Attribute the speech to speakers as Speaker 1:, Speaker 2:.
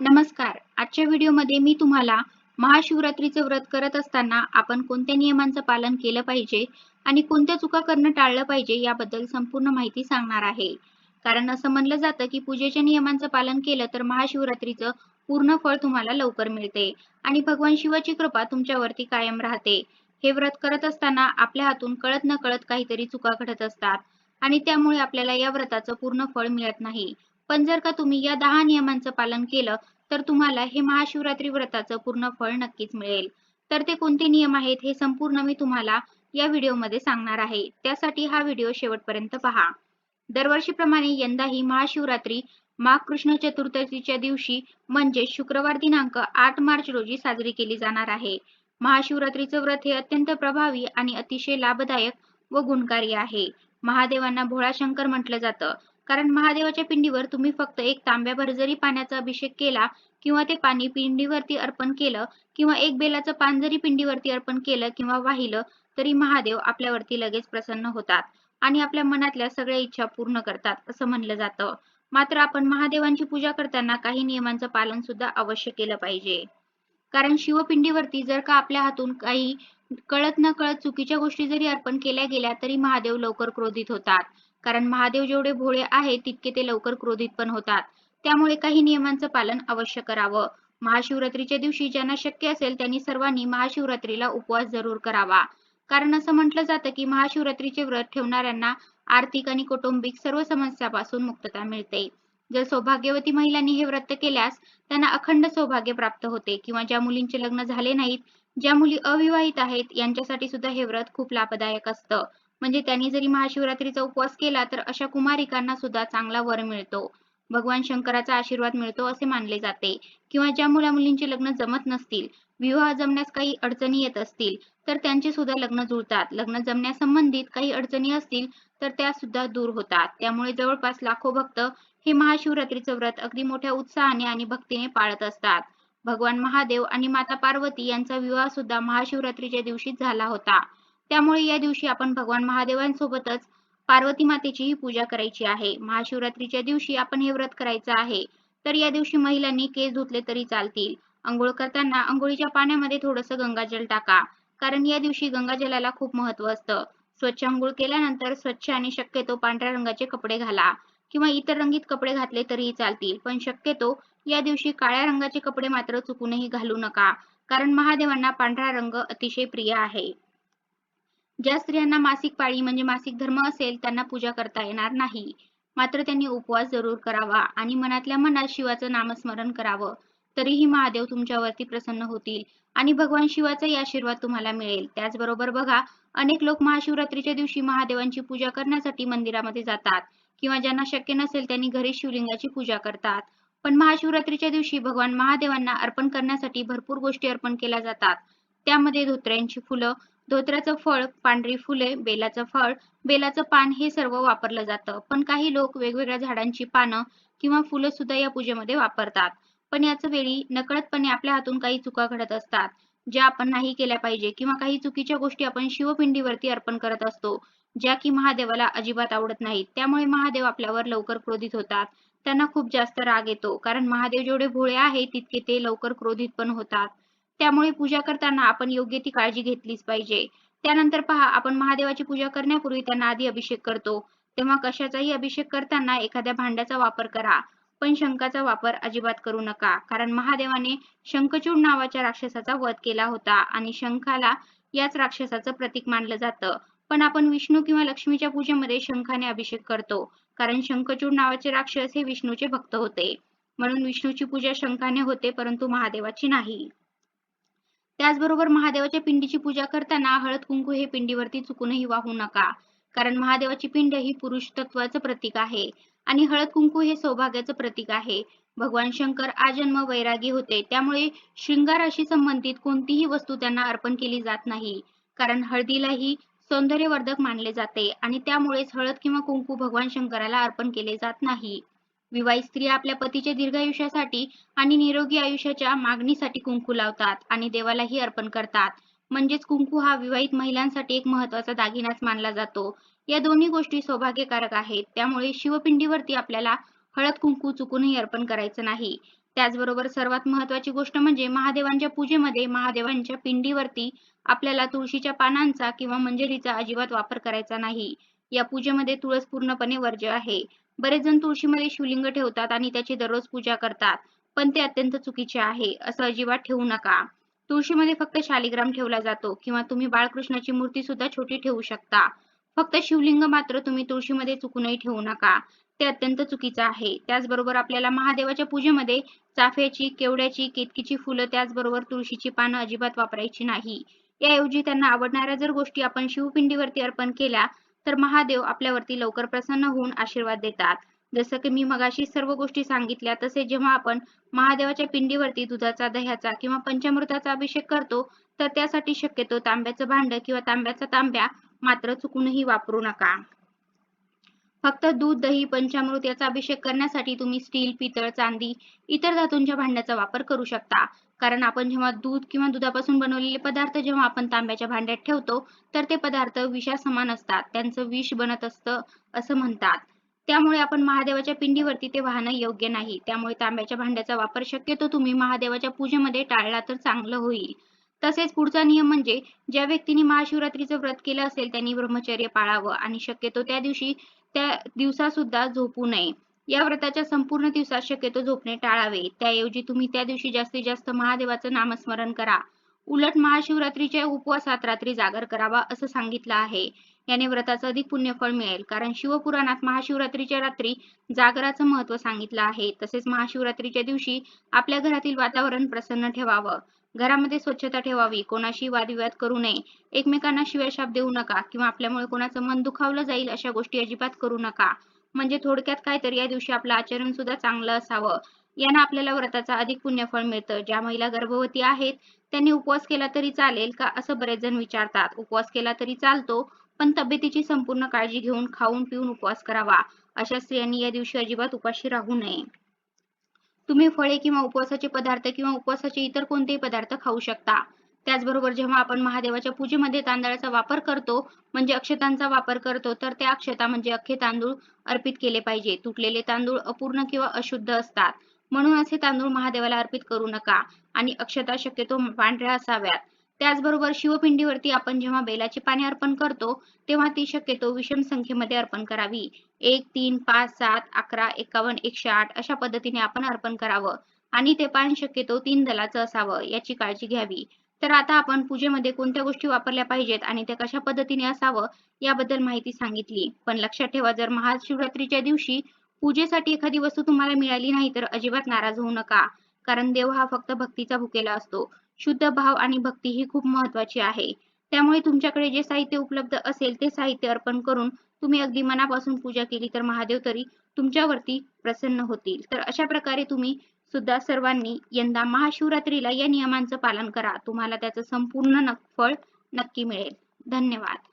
Speaker 1: नमस्कार. आजच्या व्हिडिओमध्ये मी तुम्हाला महाशिवरात्रीचं व्रत करत असताना आपण कोणत्या नियमांचं पालन केलं पाहिजे आणि कोणत्या चुका करणं टाळलं पाहिजे याबद्दल संपूर्ण माहिती सांगणार आहे. कारण असं म्हणलं जातं की पूजेच्या नियमांचं पालन केलं तर महाशिवरात्रीचं पूर्ण फळ तुम्हाला लवकर मिळते आणि भगवान शिवाची कृपा तुमच्यावरती कायम राहते. हे व्रत करत असताना आपल्या हातून कळत नकळत काहीतरी चुका घडत असतात आणि त्यामुळे आपल्याला या व्रताचं पूर्ण फळ मिळत नाही. पण जर का तुम्ही या 10 नियमांचं पालन केलं तर तुम्हाला हे महाशिवरात्री व्रताचं पूर्ण फळ नक्कीच मिळेल. तर ते कोणते नियम आहेत हे संपूर्ण मी तुम्हाला या व्हिडिओमध्ये सांगणार आहे. त्यासाठी हा व्हिडिओ शेवटपर्यंत पहा. दरवर्षीप्रमाणे यंदाही महाशिवरात्री माघ कृष्ण चतुर्थीच्या दिवशी म्हणजे शुक्रवार दिनांक 8 मार्च रोजी साजरी केली जाणार आहे. महाशिवरात्रीचं व्रत हे अत्यंत प्रभावी आणि अतिशय लाभदायक व गुणकारी आहे. महादेवांना भोळा शंकर म्हटलं जातं. कारण महादेवाच्या पिंडीवर तुम्ही फक्त एक तांब्याभर जरी पाण्याचा अभिषेक केला किंवा ते पाणी पिंडीवरती अर्पण केलं किंवा एक बेलाचं पान जरी पिंडीवरती अर्पण केलं किंवा वाहिलं तरी महादेव आपल्यावरती लगेच प्रसन्न होतात आणि आपल्या मनातल्या सगळ्या इच्छा पूर्ण करतात असं म्हणलं जातं. मात्र आपण महादेवांची पूजा करताना काही नियमांचं पालन सुद्धा अवश्य केलं पाहिजे. कारण शिवपिंडीवरती जर का आपल्या हातून काही कळत नकळत चुकीच्या गोष्टी जरी अर्पण केल्या गेल्या तरी महादेव लवकर क्रोधित होतात. कारण महादेव जेवढे भोळे आहेत तितके ते लवकर क्रोधित पण होतात. त्यामुळे काही नियमांचं पालन अवश्य करावं. महाशिवरात्रीच्या दिवशी ज्यांना शक्य असेल त्यांनी सर्वांनी महाशिवरात्रीला उपवास जरूर करावा. कारण असं म्हटलं जातं की महाशिवरात्रीचे व्रत ठेवणाऱ्यांना आर्थिक आणि कौटुंबिक सर्व समस्यापासून मुक्तता मिळते. जर सौभाग्यवती महिलांनी हे व्रत केल्यास त्यांना अखंड सौभाग्य प्राप्त होते किंवा ज्या मुलींचे लग्न झाले नाहीत, ज्या मुली अविवाहित आहेत यांच्यासाठी सुद्धा हे व्रत खूप लाभदायक असतं. म्हणजे त्यांनी जरी महाशिवरात्रीचा उपवास केला तर अशा कुमारिकांना सुद्धा चांगला वर मिळतो. भगवान शंकराचा आशीर्वाद मिळतो असे मानले जाते. किंवा ज्या मुला-मुलींचे लग्न जमत नसतील, विवाह जमण्यास काही अडचणी येत असतील, तर त्यांचे सुद्धा लग्न जुळतात. लग्न जमण्यासंबंधित काही अडचणी असतील तर त्या सुद्धा दूर होतात. त्यामुळे जवळपास लाखो भक्त हे महाशिवरात्रीचं व्रत अगदी मोठ्या उत्साहाने आणि भक्तीने पाळत असतात. भगवान महादेव आणि माता पार्वती यांचा विवाह सुद्धा महाशिवरात्रीच्या दिवशीच झाला होता. त्यामुळे या दिवशी आपण भगवान महादेवांसोबतच पार्वती मातेचीही पूजा करायची आहे. महाशिवरात्रीच्या दिवशी आपण हे व्रत करायचं आहे. तर या दिवशी महिलांनी केस धुतले तरी चालतील. अंघोळ करताना अंघोळीच्या पाण्यामध्ये थोडंसं गंगाजल टाका. कारण या दिवशी गंगाजलाला खूप महत्त्व असतं. स्वच्छ अंघोळ केल्यानंतर स्वच्छ आणि शक्यतो पांढऱ्या रंगाचे कपडे घाला किंवा इतर रंगीत कपडे घातले तरीही चालतील. पण शक्यतो या दिवशी काळ्या रंगाचे कपडे मात्र चुकूनही घालू नका. कारण महादेवांना पांढरा रंग अतिशय प्रिय आहे. ज्या स्त्रियांना मासिक पाळी म्हणजे मासिक धर्म असेल त्यांना पूजा करता येणार नाही. मात्र त्यांनी उपवास जरूर करावा आणि मनातल्या मनात शिवाचं नामस्मरण करावं. तरीही महादेव तुमच्यावरती प्रसन्न होतील आणि भगवान शिवाचाही आशीर्वाद तुम्हाला मिळेल. त्याचबरोबर बघा, अनेक लोक महाशिवरात्रीच्या दिवशी महादेवांची पूजा करण्यासाठी मंदिरामध्ये जातात किंवा ज्यांना शक्य नसेल त्यांनी घरी शिवलिंगाची पूजा करतात. पण महाशिवरात्रीच्या दिवशी भगवान महादेवांना अर्पण करण्यासाठी भरपूर गोष्टी अर्पण केल्या जातात. त्यामध्ये धोत्र्यांची फुलं, धोत्र्याचं फळ, पांढरी फुले, बेलाचं फळ, बेलाचं पान हे सर्व वापरलं जातं. पण काही लोक वेगवेगळ्या झाडांची पानं किंवा फुलं सुद्धा या पूजेमध्ये वापरतात. पण याच वेळी नकळतपणे आपल्या हातून काही चुका घडत असतात, ज्या आपण नाही केल्या पाहिजे किंवा काही चुकीच्या गोष्टी आपण शिवपिंडीवरती अर्पण करत असतो, ज्या की महादेवाला अजिबात आवडत नाहीत. त्यामुळे महादेव आपल्यावर लवकर क्रोधित होतात. त्यांना खूप जास्त राग येतो. कारण महादेव जेवढे भोळे आहेत तितके ते लवकर क्रोधित पण होतात. त्यामुळे पूजा करताना आपण योग्य ती काळजी घेतलीच पाहिजे. त्यानंतर पहा, आपण महादेवाची पूजा करण्यापूर्वी त्यांना आधी अभिषेक करतो. तेव्हा कशाचाही अभिषेक करताना एखाद्या भांड्याचा वापर करा. पण शंखाचा वापर अजिबात करू नका. कारण महादेवाने शंखचूड नावाच्या राक्षसाचा वध केला होता आणि शंखाला याच राक्षसाचं प्रतीक मानलं जातं. पण आपण विष्णू किंवा लक्ष्मीच्या पूजेमध्ये शंखाने अभिषेक करतो. कारण शंखचूड नावाचे राक्षस हे विष्णूचे भक्त होते. म्हणून विष्णूची पूजा शंखाने होते परंतु महादेवाची नाही. त्याचबरोबर महादेवाच्या पिंडीची पूजा करताना हळद-कुंकू हे पिंडीवरती चुकूनही वाहू नका. कारण महादेवाची पिंड ही पुरुष तत्वाचं प्रतीक आहे आणि हळद-कुंकू हे सौभाग्याचं प्रतीक आहे. भगवान शंकर आजन्म वैरागी होते. त्यामुळे शृंगाराशी संबंधित कोणतीही वस्तू त्यांना अर्पण केली जात नाही. कारण हळदीलाही सौंदर्यवर्धक मानले जाते आणि त्यामुळेच हळद किंवा कुंकू भगवान शंकराला अर्पण केले जात नाही. विवाहित स्त्रिया आपल्या पतीच्या दीर्घायुष्यासाठी आणि निरोगी आयुष्याच्या मागणीसाठी कुंकू लावतात आणि देवालाही अर्पण करतात. म्हणजेच कुंकू हा विवाहित महिलांसाठी एक महत्त्वाचा दागिनाच मानला जातो. या दोन्ही गोष्टी सौभाग्यकारक आहेत. त्यामुळे शिवपिंडीवरती आपल्याला हळद कुंकू चुकूनही अर्पण करायचं नाही. त्याचबरोबर सर्वात महत्त्वाची गोष्ट म्हणजे महादेवांच्या पूजेमध्ये महादेवांच्या पिंडीवरती आपल्याला तुळशीच्या पानांचा किंवा मंजरीचा अजिबात वापर करायचा नाही. या पूजेमध्ये तुळस पूर्णपणे वर्ज्य आहे. बरेच जण तुळशीमध्ये शिवलिंग ठेवतात आणि त्याची दररोज पूजा करतात, पण ते अत्यंत चुकीचे आहे. असं अजिबात ठेवू नका. तुळशीमध्ये फक्त शालिग्राम ठेवला जातो किंवा तुम्ही बाळकृष्णाची मूर्ती सुद्धा छोटी ठेवू शकता. फक्त शिवलिंग मात्र तुम्ही तुळशीमध्ये चुकूनही ठेवू नका. ते अत्यंत चुकीचं आहे. त्याचबरोबर आपल्याला महादेवाच्या पूजेमध्ये चाफ्याची, केवड्याची, केतकीची फुलं त्याचबरोबर तुळशीची पानं अजिबात वापरायची नाही. याऐवजी त्यांना आवडणाऱ्या जर गोष्टी आपण शिवपिंडीवरती अर्पण केल्या, तर महादेव आपल्यावरती लवकर प्रसन्न होऊन आशीर्वाद देतात. जसं की मी मगाशी सर्व गोष्टी सांगितल्या, तसे जेव्हा आपण महादेवाच्या पिंडीवरती दुधाचा, दह्याचा किंवा पंचामृताचा अभिषेक करतो, तर त्यासाठी शक्यतो तांब्याचं भांडं किंवा तांब्याचा तांब्या मात्र चुकूनही वापरू नका. फक्त दूध, दही, पंचामृत याचा अभिषेक करण्यासाठी तुम्ही स्टील, पितळ, चांदी, इतर धातूंच्या भांड्याचा वापर करू शकता. कारण आपण जेव्हा दूध किंवा दुधापासून बनवलेले पदार्थ जेव्हा आपण तांब्याच्या भांड्यात ठेवतो, तर ते पदार्थ विषासमान असतात. त्यांचं विष बनत असतं असं म्हणतात. त्यामुळे आपण महादेवाच्या पिंडीवरती ते वाहणं योग्य नाही. त्यामुळे तांब्याच्या भांड्याचा वापर शक्यतो तुम्ही महादेवाच्या पूजेमध्ये टाळला तर चांगलं होईल. तसेच पुढचा नियम म्हणजे ज्या व्यक्तीने महाशिवरात्रीचं व्रत केलं असेल त्यांनी ब्रह्मचर्य पाळावं आणि शक्यतो त्या दिवसासुद्धा झोपू नये. या व्रताच्या संपूर्ण दिवसात शक्यतो झोपणे टाळावे. त्याऐवजी तुम्ही त्या दिवशी जास्तीत जास्त महादेवाचं नामस्मरण करा. उलट महाशिवरात्रीच्या उपवासात रात्री जागर करावा असं सांगितलं आहे. याने व्रताचं अधिक पुण्यफळ मिळेल. कारण शिवपुराणात महाशिवरात्रीच्या रात्री जागराचं महत्त्व सांगितलं आहे. तसेच महाशिवरात्रीच्या दिवशी आपल्या घरातील वातावरण प्रसन्न ठेवावं. घरामध्ये स्वच्छता ठेवावी, कोणाशी वादविवाद करू नये, एकमेकांना शिव्याशाप देऊ नका किंवा आपल्यामुळे कोणाचं मन दुखावलं जाईल अशा गोष्टी अजिबात करू नका. म्हणजे थोडक्यात काय तर या दिवशी आपलं आचरण सुद्धा चांगलं असावं. यानं आपल्याला व्रताचा अधिक पुण्यफळ मिळतं. ज्या महिला गर्भवती आहेत त्यांनी उपवास केला तरी चालेल का असं बरेच जण विचारतात. उपवास केला तरी चालतो, पण तब्येतीची संपूर्ण काळजी घेऊन खाऊन पिऊन उपवास करावा. अशा स्त्रियांनी या दिवशी अजिबात उपाशी राहू नये. तुम्ही फळे किंवा उपवासाचे पदार्थ किंवा उपवासाचे इतर कोणतेही पदार्थ खाऊ शकता. त्याचबरोबर जेव्हा आपण महादेवाच्या पूजेमध्ये तांदळाचा वापर करतो, म्हणजे अक्षतांचा वापर करतो, तर त्या अक्षता म्हणजे अख्खे तांदूळ अर्पित केले पाहिजे. तुटलेले तांदूळ अपूर्ण किंवा अशुद्ध असतात. म्हणून असे तांदूळ महादेवाला अर्पित करू नका आणि अक्षता शक्यतो पांढऱ्या असाव्यात. त्याचबरोबर शिवपिंडीवरती आपण जेव्हा बेलाची पाने अर्पण करतो, तेव्हा ती शक्यतो विषम संख्येमध्ये अर्पण करावी. 1, 3, 5, 7, 11, 51, 108 अशा पद्धतीने आपण अर्पण करावं आणि ते पान शक्यतो 3 दलाचं असावं याची काळजी घ्यावी. तर आता आपण पूजेमध्ये कोणत्या गोष्टी वापरल्या पाहिजेत आणि ते कशा पद्धतीने असावं याबद्दल माहिती सांगितली. पण लक्षात ठेवा जर महाशिवरात्रीच्या दिवशी पूजेसाठी एखादी वस्तू तुम्हाला मिळाली नाही तर अजिबात नाराज होऊ नका. कारण देव हा फक्त भक्तीचा भुकेला असतो. शुद्ध भाव आणि भक्ती ही खूप महत्त्वाची आहे. त्यामुळे तुमच्याकडे जे साहित्य उपलब्ध असेल ते साहित्य अर्पण करून तुम्ही अगदी मनापासून पूजा केली तर महादेव तरी तुमच्यावरती प्रसन्न होतील. तर अशा प्रकारे तुम्ही सुद्धा सर्वांनी यंदा महाशिवरात्रीला या नियमांचं पालन करा. तुम्हाला त्याचं संपूर्ण फळ नक्की मिळेल. धन्यवाद.